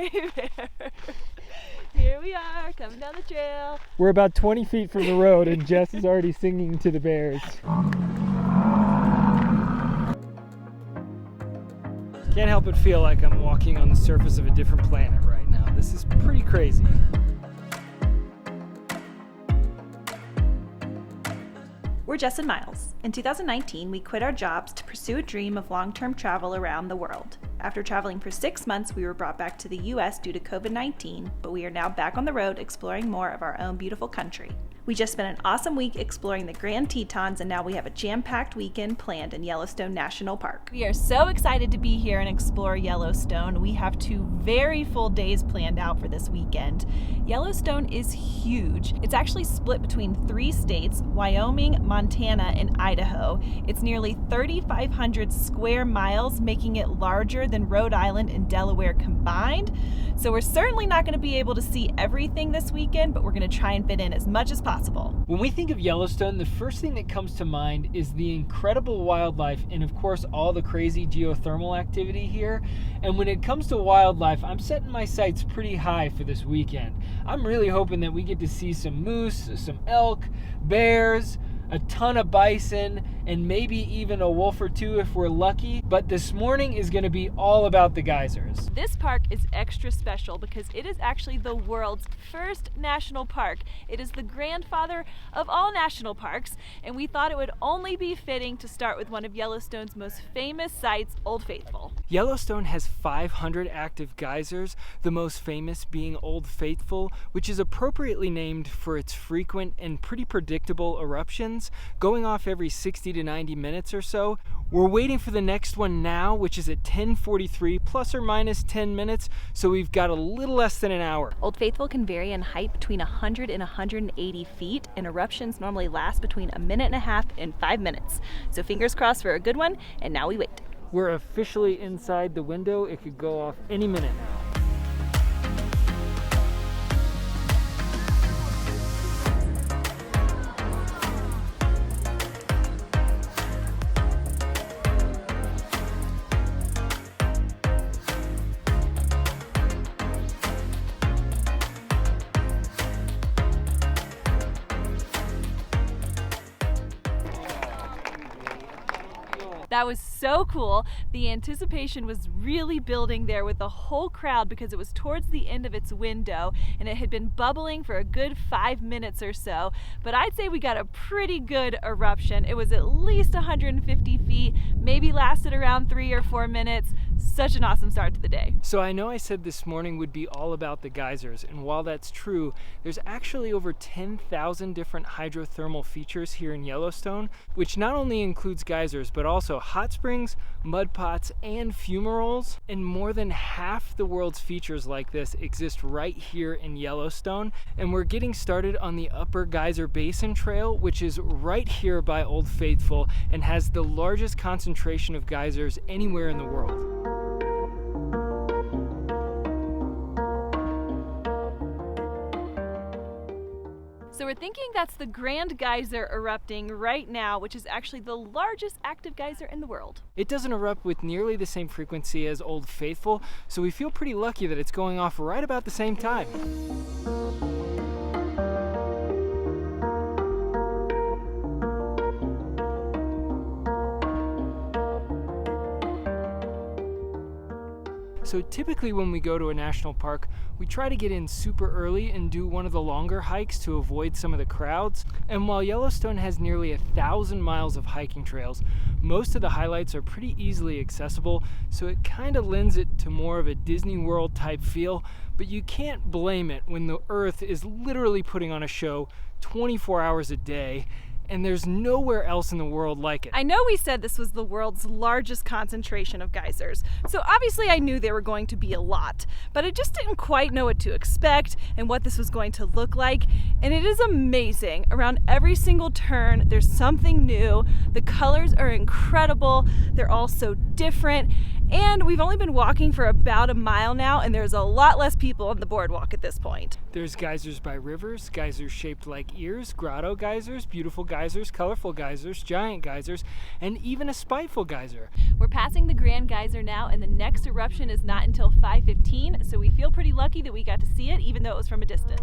bear. Here we are, coming down the trail. We're about 20 feet from the road and Jess is already singing to the bears. Can't help but feel like I'm walking on the surface of a different planet right now. This is pretty crazy. We're Jess and Miles. In 2019, we quit our jobs to pursue a dream of long-term travel around the world. After traveling for 6 months, we were brought back to the US due to COVID-19, but we are now back on the road exploring more of our own beautiful country. We just spent an awesome week exploring the Grand Tetons, and now we have a jam-packed weekend planned in Yellowstone National Park. We are so excited to be here and explore Yellowstone. We have 2 very full days planned out for this weekend. Yellowstone is huge. It's actually split between 3 states, Wyoming, Montana, and Idaho. It's nearly 3,500 square miles, making it larger than Rhode Island and Delaware combined. So we're certainly not going to be able to see everything this weekend, but we're going to try and fit in as much as possible. When we think of Yellowstone, the first thing that comes to mind is the incredible wildlife and of course all the crazy geothermal activity here. And when it comes to wildlife, I'm setting my sights pretty high for this weekend. I'm really hoping that we get to see some moose, some elk, bears, a ton of bison, and maybe even a wolf or 2 if we're lucky. But this morning is going to be all about the geysers. This park is extra special because it is actually the world's first national park. It is the grandfather of all national parks, and we thought it would only be fitting to start with one of Yellowstone's most famous sites, Old Faithful. Yellowstone has 500 active geysers, the most famous being Old Faithful, which is appropriately named for its frequent and pretty predictable eruptions, going off every 60 to 90 minutes or so. We're waiting for the next one now, which is at 10:43, plus or minus 10 minutes, so we've got a little less than an hour. Old Faithful can vary in height between 100 and 180 feet, and eruptions normally last between 1.5 minutes and 5 minutes. So fingers crossed for a good one, and now we wait. We're officially inside the window. It could go off any minute now. That was so cool. The anticipation was really building there with the whole crowd because it was towards the end of its window and it had been bubbling for a good 5 minutes or so. But I'd say we got a pretty good eruption. It was at least 150 feet, maybe lasted around 3 or 4 minutes. Such an awesome start to the day. So I know I said this morning would be all about the geysers, and while that's true, there's actually over 10,000 different hydrothermal features here in Yellowstone, which not only includes geysers, but also hot springs, mud pots, and fumaroles. And more than half the world's features like this exist right here in Yellowstone. And we're getting started on the Upper Geyser Basin Trail, which is right here by Old Faithful and has the largest concentration of geysers anywhere in the world. So we're thinking that's the Grand Geyser erupting right now, which is actually the largest active geyser in the world. It doesn't erupt with nearly the same frequency as Old Faithful, so we feel pretty lucky that it's going off right about the same time. So typically when we go to a national park, we try to get in super early and do one of the longer hikes to avoid some of the crowds. And while Yellowstone has nearly 1,000 miles of hiking trails, most of the highlights are pretty easily accessible, so it kind of lends it to more of a Disney World type feel. But you can't blame it when the Earth is literally putting on a show 24 hours a day, and there's nowhere else in the world like it. I know we said this was the world's largest concentration of geysers, so obviously I knew there were going to be a lot, but I just didn't quite know what to expect and what this was going to look like, and it is amazing. Around every single turn, there's something new. The colors are incredible. They're all so different, And we've only been walking for about a mile now, and there's a lot less people on the boardwalk at this point. There's geysers by rivers, geysers shaped like ears, grotto geysers, beautiful geysers, colorful geysers, giant geysers, and even a spiteful geyser. We're passing the Grand Geyser now, and the next eruption is not until 5:15, so we feel pretty lucky that we got to see it, even though it was from a distance.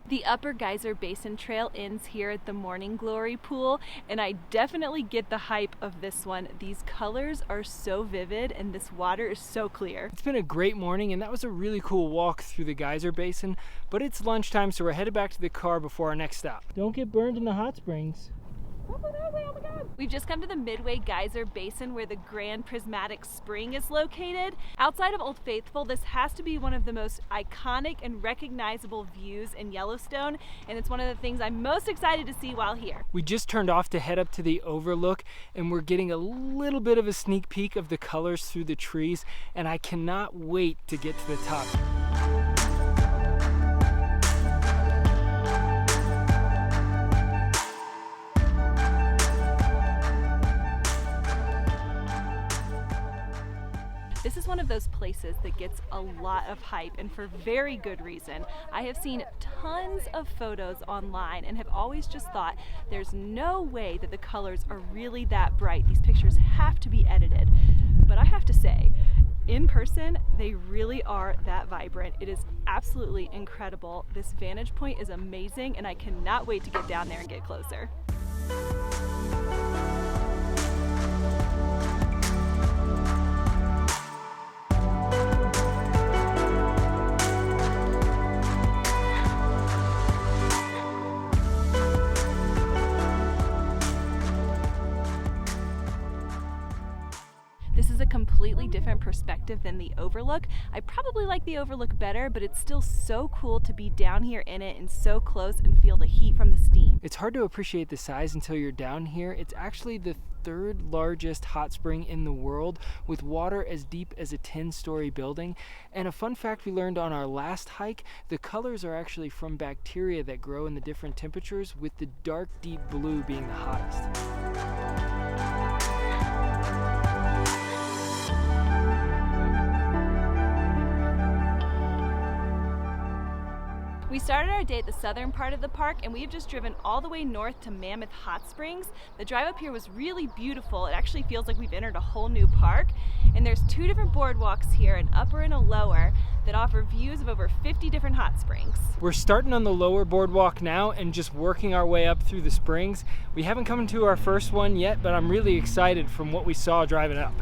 The Upper Geyser Basin Trail ends here at the Morning Glory Pool, and I definitely get the hype of this one. These colors are so vivid and this water is so clear. It's been a great morning, and that was a really cool walk through the geyser basin, but it's lunchtime, so we're headed back to the car before our next stop. Don't get burned in the hot springs. Oh my God. We've just come to the Midway Geyser Basin where the Grand Prismatic Spring is located. Outside of Old Faithful, this has to be one of the most iconic and recognizable views in Yellowstone, and it's one of the things I'm most excited to see while here. We just turned off to head up to the overlook, and we're getting a little bit of a sneak peek of the colors through the trees, and I cannot wait to get to the top. This is one of those places that gets a lot of hype, and for very good reason. I have seen tons of photos online and have always just thought there's no way that the colors are really that bright. These pictures have to be edited. But I have to say, in person, they really are that vibrant. It is absolutely incredible. This vantage point is amazing, and I cannot wait to get down there and get closer. This is a completely different perspective than the overlook. I probably like the overlook better, but it's still so cool to be down here in it and so close and feel the heat from the steam. It's hard to appreciate the size until you're down here. It's actually the third largest hot spring in the world, with water as deep as a 10-story building. And a fun fact we learned on our last hike, the colors are actually from bacteria that grow in the different temperatures, with the dark deep blue being the hottest. We started our day at the southern part of the park, and we've just driven all the way north to Mammoth Hot Springs. The drive up here was really beautiful. It actually feels like we've entered a whole new park. And there's two different boardwalks here, an upper and a lower, that offer views of over 50 different hot springs. We're starting on the lower boardwalk now and just working our way up through the springs. We haven't come to our first one yet, but I'm really excited from what we saw driving up.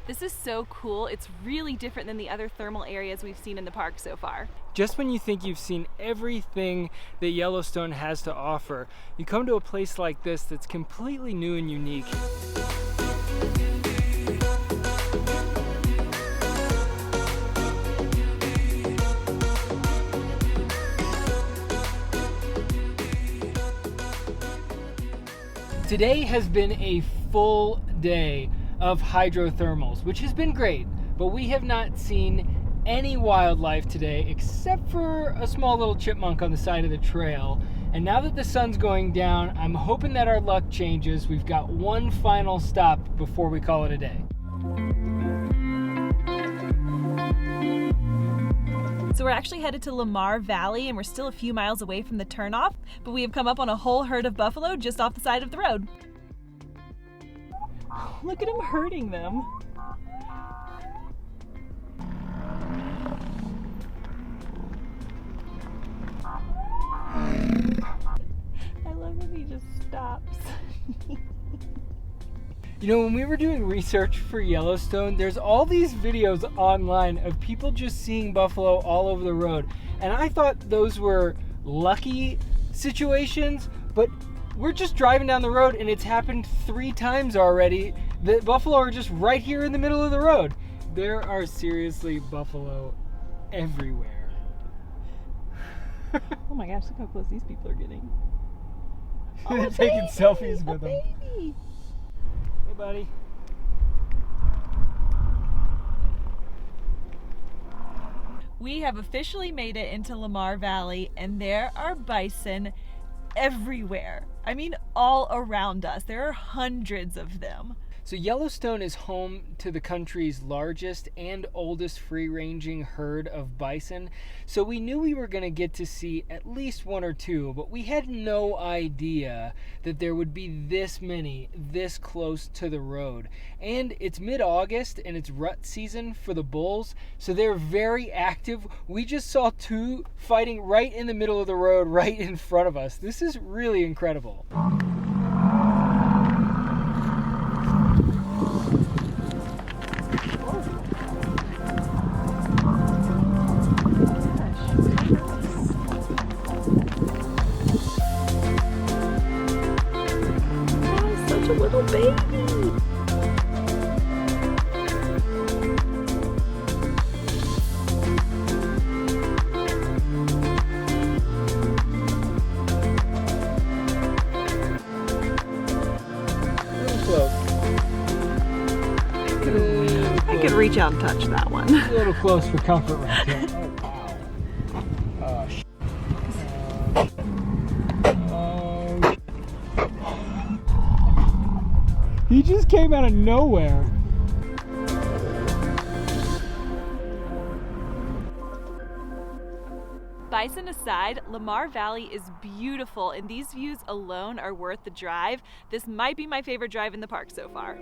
This is so cool. It's really different than the other thermal areas we've seen in the park so far. Just when you think you've seen everything that Yellowstone has to offer, you come to a place like this that's completely new and unique. Today has been a full day of hydrothermals, which has been great, but we have not seen any wildlife today except for a small little chipmunk on the side of the trail. And now that the sun's going down, I'm hoping that our luck changes. We've got one final stop before we call it a day. So we're actually headed to Lamar Valley, and we're still a few miles away from the turnoff, but we have come up on a whole herd of buffalo just off the side of the road. Look at him herding them. I love when he just stops. You know, when we were doing research for Yellowstone, there's all these videos online of people just seeing buffalo all over the road. And I thought those were lucky situations, but we're just driving down the road and it's happened 3 times already. The buffalo are just right here in the middle of the road. There are seriously buffalo everywhere. Oh my gosh, look how close these people are getting. They're taking selfies with them. Baby. Hey, buddy. We have officially made it into Lamar Valley, and there are bison everywhere. I mean, all around us. There are hundreds of them. So Yellowstone is home to the country's largest and oldest free-ranging herd of bison. So we knew we were going to get to see at least 1 or 2, but we had no idea that there would be this many this close to the road. And it's mid-August and it's rut season for the bulls, so they're very active. We just saw 2 fighting right in the middle of the road, right in front of us. This is really incredible. Little baby. I could reach out and touch that one. A little close for comfort right there. Oh, wow. He just came out of nowhere. Bison aside, Lamar Valley is beautiful, and these views alone are worth the drive. This might be my favorite drive in the park so far.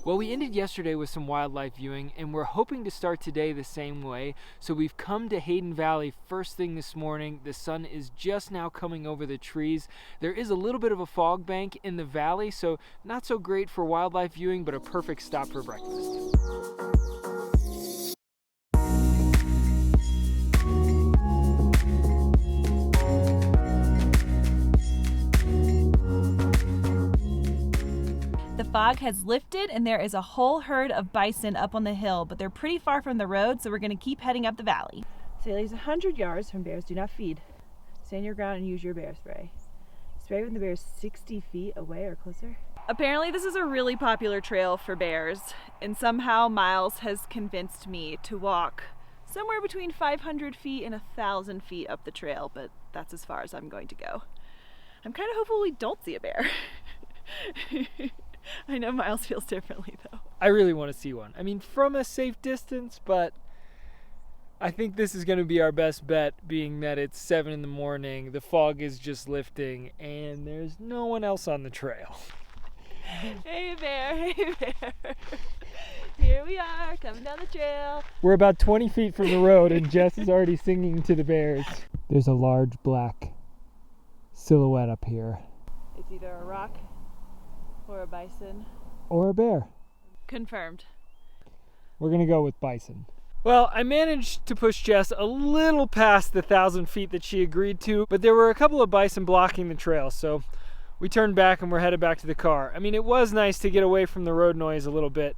Well, we ended yesterday with some wildlife viewing, and we're hoping to start today the same way. So we've come to Hayden Valley first thing this morning. The sun is just now coming over the trees. There is a little bit of a fog bank in the valley, so not so great for wildlife viewing, but a perfect stop for breakfast. The fog has lifted and there is a whole herd of bison up on the hill, but they're pretty far from the road, so we're going to keep heading up the valley. Saley's 100 yards from bears do not feed. Stand your ground and use your bear spray. Spray when the bear is 60 feet away or closer. Apparently this is a really popular trail for bears, and somehow Miles has convinced me to walk somewhere between 500 feet and 1,000 feet up the trail, but that's as far as I'm going to go. I'm kind of hopeful we don't see a bear. I know Miles feels differently though. I really want to see one. I mean, from a safe distance, but I think this is going to be our best bet, being that it's 7 in the morning, the fog is just lifting, and there's no one else on the trail. Hey bear, hey bear. Here we are, coming down the trail. We're about 20 feet from the road, and Jess is already singing to the bears. There's a large black silhouette up here. It's either a rock or a bison. Or a bear. Confirmed. We're gonna go with bison. Well, I managed to push Jess a little past the 1,000 feet that she agreed to, but there were a couple of bison blocking the trail, so we turned back and we're headed back to the car. I mean, it was nice to get away from the road noise a little bit.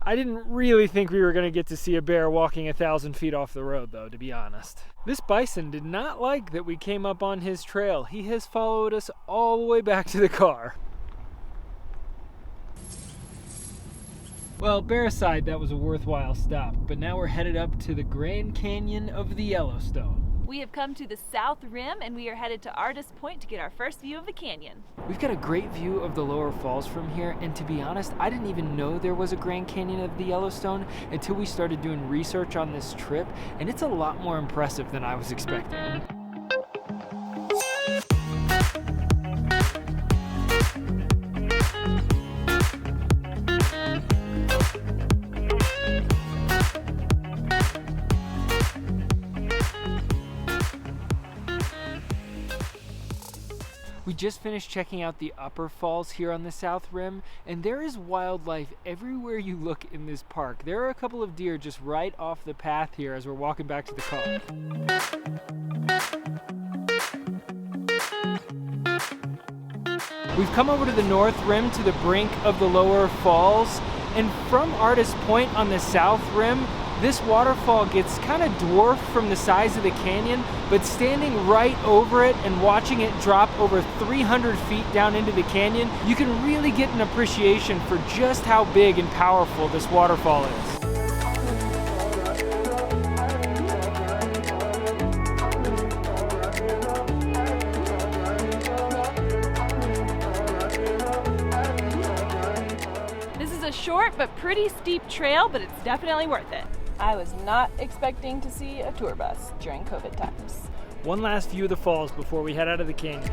I didn't really think we were gonna get to see a bear walking 1,000 feet off the road though, to be honest. This bison did not like that we came up on his trail. He has followed us all the way back to the car. Well, bear aside, that was a worthwhile stop, but now we're headed up to the Grand Canyon of the Yellowstone. We have come to the South Rim and we are headed to Artist Point to get our first view of the canyon. We've got a great view of the lower falls from here, and to be honest, I didn't even know there was a Grand Canyon of the Yellowstone until we started doing research on this trip, and it's a lot more impressive than I was expecting. We just finished checking out the upper falls here on the south rim, and there is wildlife everywhere you look in this park. There are a couple of deer just right off the path here as we're walking back to the car. We've come over to the north rim to the brink of the lower falls, and from Artist Point on the south rim, this waterfall gets kind of dwarfed from the size of the canyon, but standing right over it and watching it drop over 300 feet down into the canyon, you can really get an appreciation for just how big and powerful this waterfall is. This is a short but pretty steep trail, but it's definitely worth it. I was not expecting to see a tour bus during COVID times. One last view of the falls before we head out of the canyon.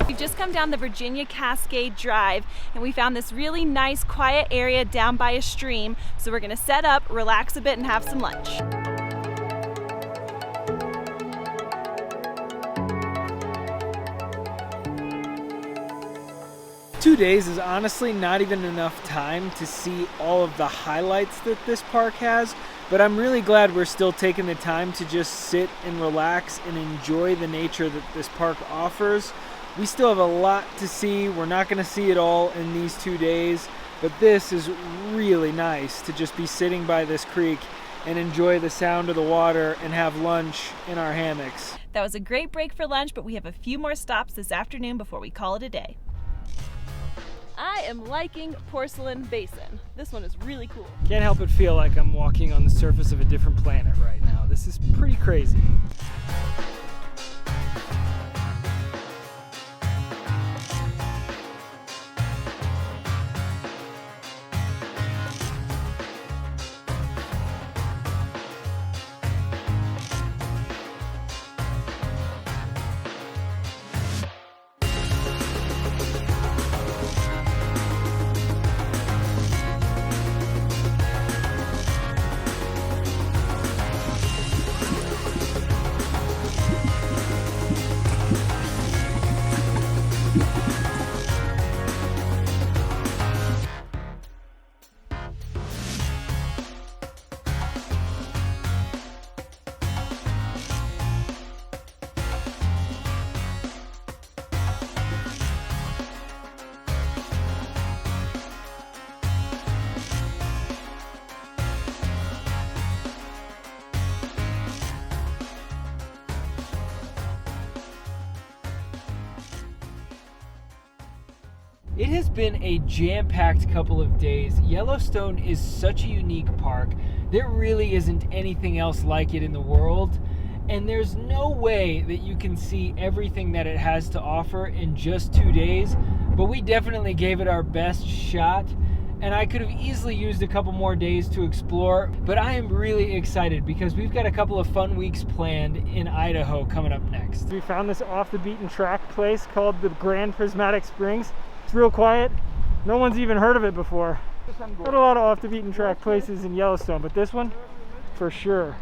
We've just come down the Virginia Cascade Drive, and we found this really nice quiet area down by a stream, so we're gonna set up, relax a bit, and have some lunch. 2 days is honestly not even enough time to see all of the highlights that this park has, but I'm really glad we're still taking the time to just sit and relax and enjoy the nature that this park offers. We still have a lot to see. We're not going to see it all in these 2 days, but this is really nice to just be sitting by this creek and enjoy the sound of the water and have lunch in our hammocks. That was a great break for lunch, but we have a few more stops this afternoon before we call it a day. I am liking Porcelain Basin. This one is really cool. Can't help but feel like I'm walking on the surface of a different planet right now. This is pretty crazy. It has been a jam-packed couple of days. Yellowstone is such a unique park. There really isn't anything else like it in the world, and there's no way that you can see everything that it has to offer in just 2 days, but we definitely gave it our best shot, and I could have easily used a couple more days to explore, but I am really excited because we've got a couple of fun weeks planned in Idaho coming up next. We found this off-the-beaten-track place called the Grand Prismatic Springs. It's real quiet. No one's even heard of it before. Got a lot of off-the-beaten-track places in Yellowstone, but this one, for sure.